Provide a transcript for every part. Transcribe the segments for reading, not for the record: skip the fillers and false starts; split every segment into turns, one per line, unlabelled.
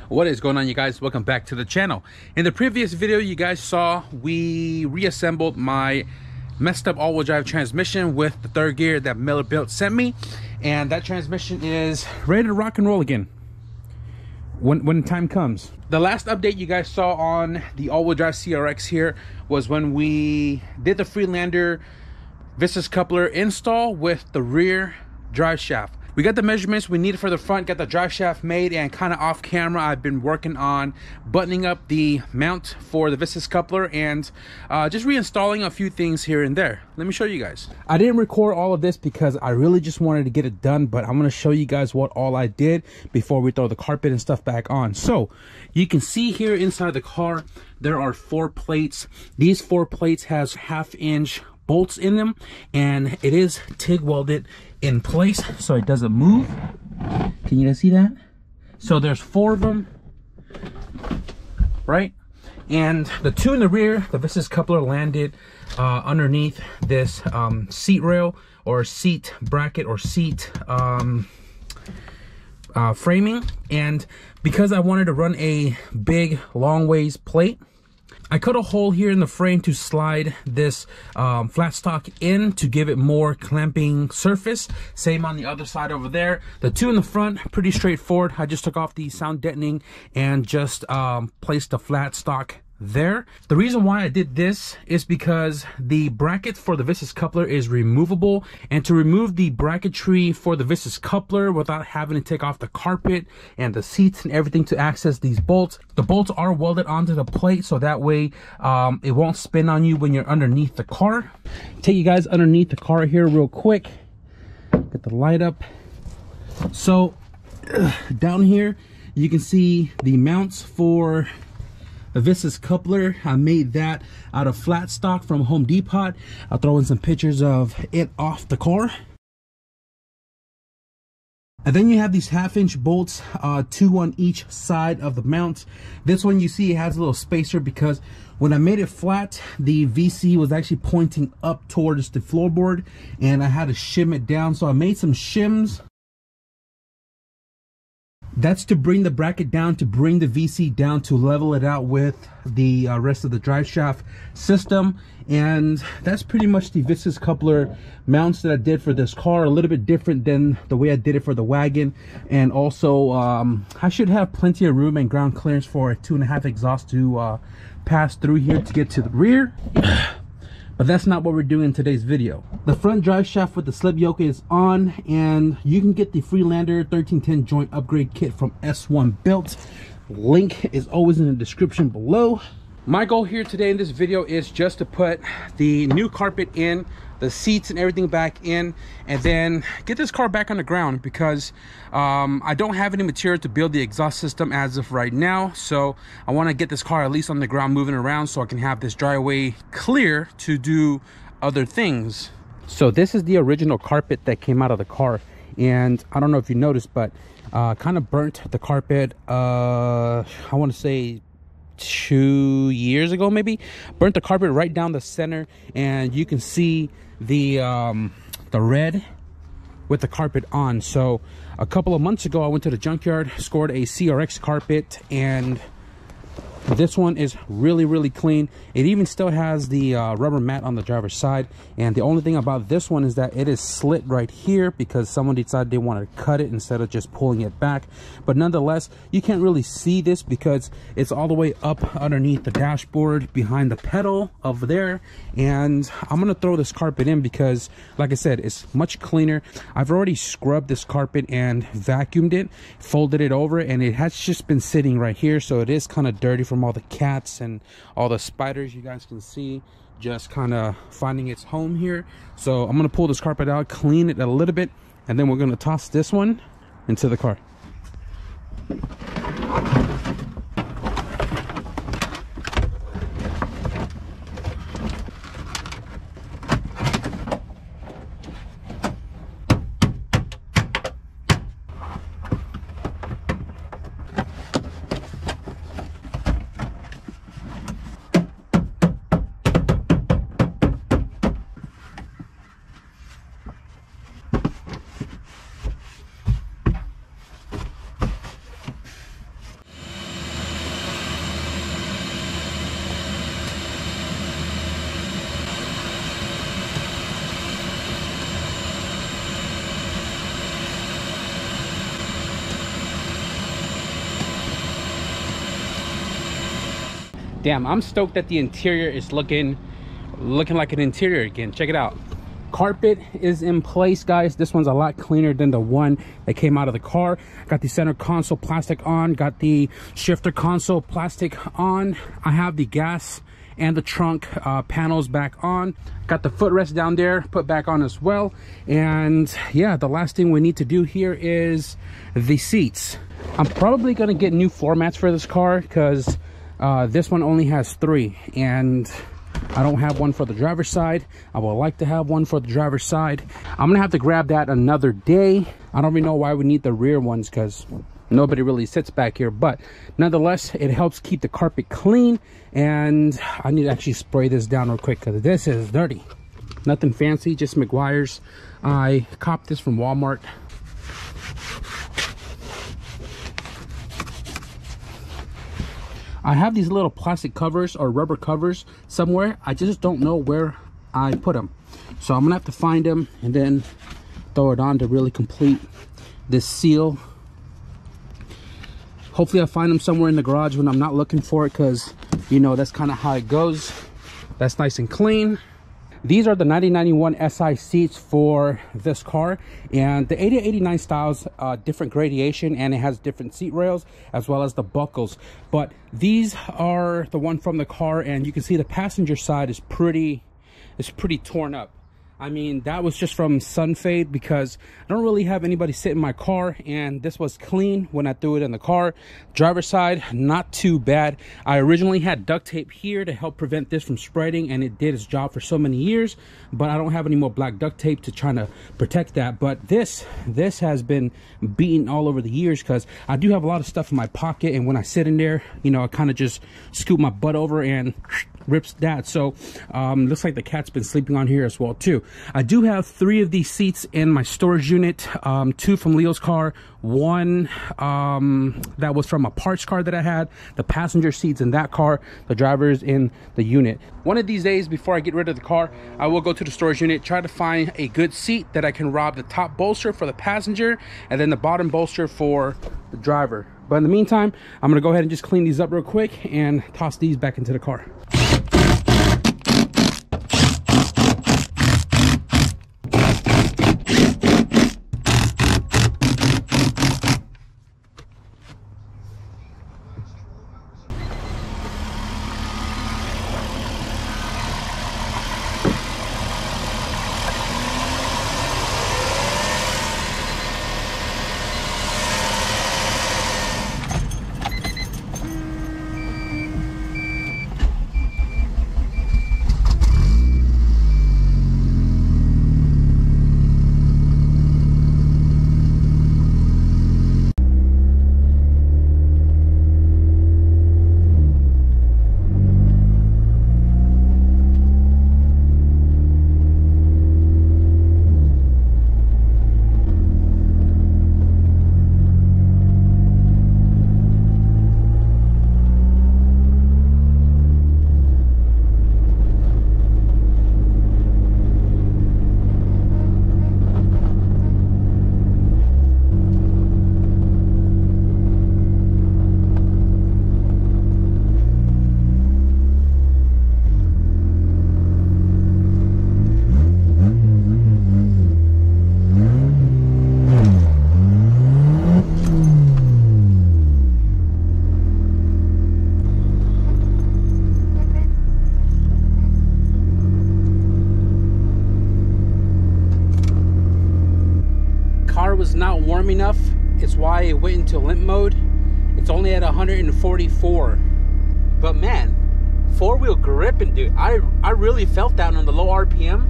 What is going on, you guys? Welcome back to the channel. In the previous video you guys saw, we reassembled my messed up all-wheel drive transmission with the third gear that Miller-Built sent me, and that transmission is ready to rock and roll again when time comes. The last update you guys saw on the all-wheel drive CRX here was when we did the Freelander viscous coupler install with the rear drive shaft. We got the measurements we needed for the front, got the drive shaft made, and kind of off camera I've been working on buttoning up the mount for the viscous coupler and just reinstalling a few things here and there. Let me show you guys. I didn't record all of this because I really just wanted to get it done, but I'm going to show you guys what all I did before we throw the carpet and stuff back on. So you can see here inside the car there are 4 plates. These 4 plates has 1/2-inch bolts in them, and it is TIG welded in place so it doesn't move. Can you guys see that? So there's 4 of them, right? And the 2 in the rear, the viscous coupler landed underneath this seat rail or seat bracket or seat framing. And because I wanted to run a big long ways plate, I cut a hole here in the frame to slide this flat stock in to give it more clamping surface. Same on the other side over there. The 2 in the front, pretty straightforward. I just took off the sound deadening and just placed the flat stock there. The reason why I did this is because the bracket for the viscous coupler is removable, and to remove the bracketry for the viscous coupler without having to take off the carpet and the seats and everything to access these bolts, the bolts are welded onto the plate so that way it won't spin on you when you're underneath the car. Take you guys underneath the car here real quick, get the light up. So down here you can see the mounts for the viscous coupler. I made that out of flat stock from Home Depot. I'll throw in some pictures of it off the car. And then you have these 1/2-inch bolts, 2 on each side of the mount. This one you see it has a little spacer because when I made it flat, the VC was actually pointing up towards the floorboard and I had to shim it down. So I made some shims. That's to bring the bracket down, to bring the VC down, to level it out with the rest of the drive shaft system. And that's pretty much the viscous coupler mounts that I did for this car. A little bit different than the way I did it for the wagon. And also I should have plenty of room and ground clearance for a 2.5 exhaust to pass through here to get to the rear. But that's not what we're doing in today's video. The front drive shaft with the slip yoke is on, and you can get the Freelander 1310 joint upgrade kit from S1 Built. Link is always in the description below. My goal here today in this video is just to put the new carpet in, the seats and everything back in, and then get this car back on the ground because I don't have any material to build the exhaust system as of right now. So I want to get this car at least on the ground moving around so I can have this driveway clear to do other things. So this is the original carpet that came out of the car, and I don't know if you noticed, but kind of burnt the carpet I want to say 2 years ago, maybe. Burnt the carpet right down the center, and you can see the red with the carpet on. So a couple of months ago I went to the junkyard, scored a CRX carpet, and this one is really clean. It even still has the rubber mat on the driver's side, and the only thing about this one is that it is slit right here because someone decided they wanted to cut it instead of just pulling it back. But nonetheless, you can't really see this because it's all the way up underneath the dashboard behind the pedal over there. And I'm gonna throw this carpet in because, like I said, it's much cleaner. I've already scrubbed this carpet and vacuumed it, folded it over, and it has just been sitting right here, so it is kind of dirty from all the cats and all the spiders you guys can see just kind of finding its home here. So I'm gonna pull this carpet out, clean it a little bit, and then we're gonna toss this one into the car. Damn, I'm stoked that the interior is looking like an interior again. Check it out. Carpet is in place, guys. This one's a lot cleaner than the one that came out of the car. Got the center console plastic on, got the shifter console plastic on. I have the gas and the trunk panels back on. Got the footrest down there put back on as well. And yeah, the last thing we need to do here is the seats. I'm probably gonna get new floor mats for this car because this one only has 3, and I don't have one for the driver's side. I would like to have one for the driver's side. I'm gonna have to grab that another day. I don't really know why we need the rear ones because nobody really sits back here, but nonetheless, it helps keep the carpet clean. And I need to actually spray this down real quick because this is dirty. Nothing fancy, just McGuire's. I copped this from Walmart. I have these little plastic covers or rubber covers somewhere. I just don't know where I put them. So I'm gonna have to find them and then throw it on to really complete this seal. Hopefully I'll find them somewhere in the garage when I'm not looking for it, because you know that's kind of how it goes. That's nice and clean. These are the 9091 SI seats for this car, and the 8089 styles different gradation, and it has different seat rails as well as the buckles. But these are the one from the car, and you can see the passenger side is pretty torn up. I mean, that was just from sun fade because I don't really have anybody sit in my car, and this was clean when I threw it in the car. Driver's side, not too bad. I originally had duct tape here to help prevent this from spreading, and it did its job for so many years, but I don't have any more black duct tape to try to protect that. But this has been beaten all over the years because I do have a lot of stuff in my pocket, and when I sit in there, you know, I kind of just scoop my butt over and rips that. So looks like the cat's been sleeping on here as well too. I do have 3 of these seats in my storage unit, 2 from Leo's car, 1 that was from a parts car that I had. The passenger seats in that car, the driver's in the unit. One of these days before I get rid of the car, I will go to the storage unit, try to find a good seat that I can rob the top bolster for the passenger and then the bottom bolster for the driver. But in the meantime, I'm gonna go ahead and just clean these up real quick and toss these back into the car. Not warm enough. It's why it went into limp mode. It's only at 144, but man, 4-wheel gripping, dude. I really felt that on the low RPM.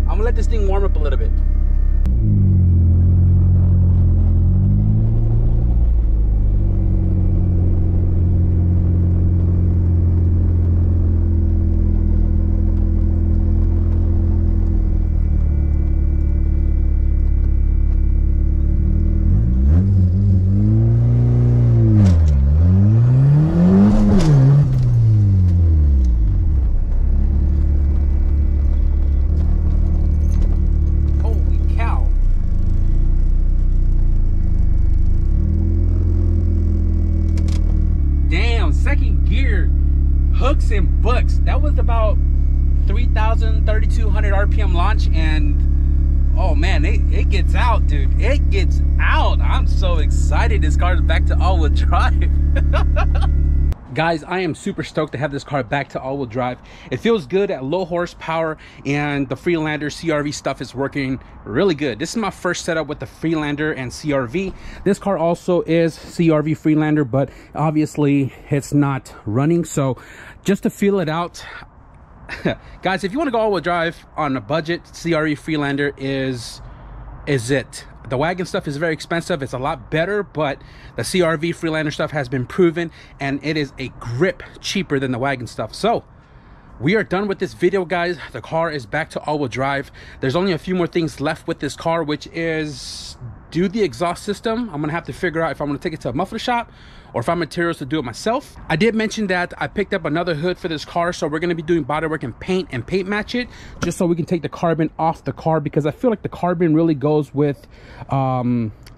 I'm gonna let this thing warm up a little bit. gear, hooks and books. That was about 3,200 RPM launch, and oh man, it gets out, dude. It gets out. I'm so excited. This car is back to all-wheel drive. Guys, I am super stoked to have this car back to all-wheel drive. It feels good at low horsepower, and the Freelander CRV stuff is working really good. This is my first setup with the Freelander and CRV. This car also is CRV Freelander, but obviously it's not running. So just to feel it out, guys, if you want to go all-wheel drive on a budget, CRV Freelander is it. The wagon stuff is very expensive. It's a lot better, but the CRV Freelander stuff has been proven, and it is a grip cheaper than the wagon stuff. So we are done with this video, guys. The car is back to all-wheel drive. There's only a few more things left with this car, which is do the exhaust system. I'm gonna have to figure out if I'm gonna take it to a muffler shop or find materials to do it myself. I did mention that I picked up another hood for this car, so we're gonna be doing bodywork and paint match it, just so we can take the carbon off the car, because I feel like the carbon really goes with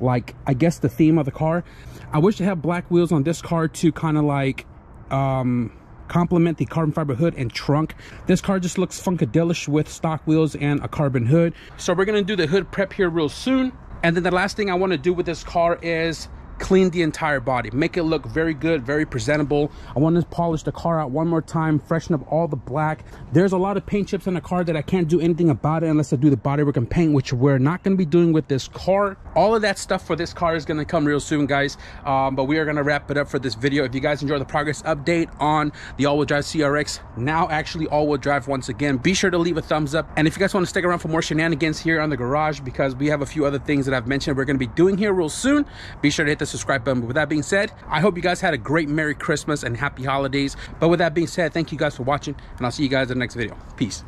like, I guess, the theme of the car. I wish to have black wheels on this car to kind of like complement the carbon fiber hood and trunk. This car just looks funkadelish with stock wheels and a carbon hood. So we're gonna do the hood prep here real soon. And then the last thing I want to do with this car is clean the entire body, make it look very good, very presentable. I want to polish the car out one more time, freshen up all the black. There's a lot of paint chips in the car that I can't do anything about it unless I do the bodywork and paint, which we're not going to be doing with this car. All of that stuff for this car is going to come real soon, guys, but we are going to wrap it up for this video. If you guys enjoy the progress update on the all-wheel drive CRX, now actually all-wheel drive once again, be sure to leave a thumbs up. And if you guys want to stick around for more shenanigans here on the garage, because we have a few other things that I've mentioned we're going to be doing here real soon, be sure to hit the subscribe button. But with that being said, I hope you guys had a great Merry Christmas and Happy Holidays. But with that being said, thank you guys for watching, and I'll see you guys in the next video. Peace.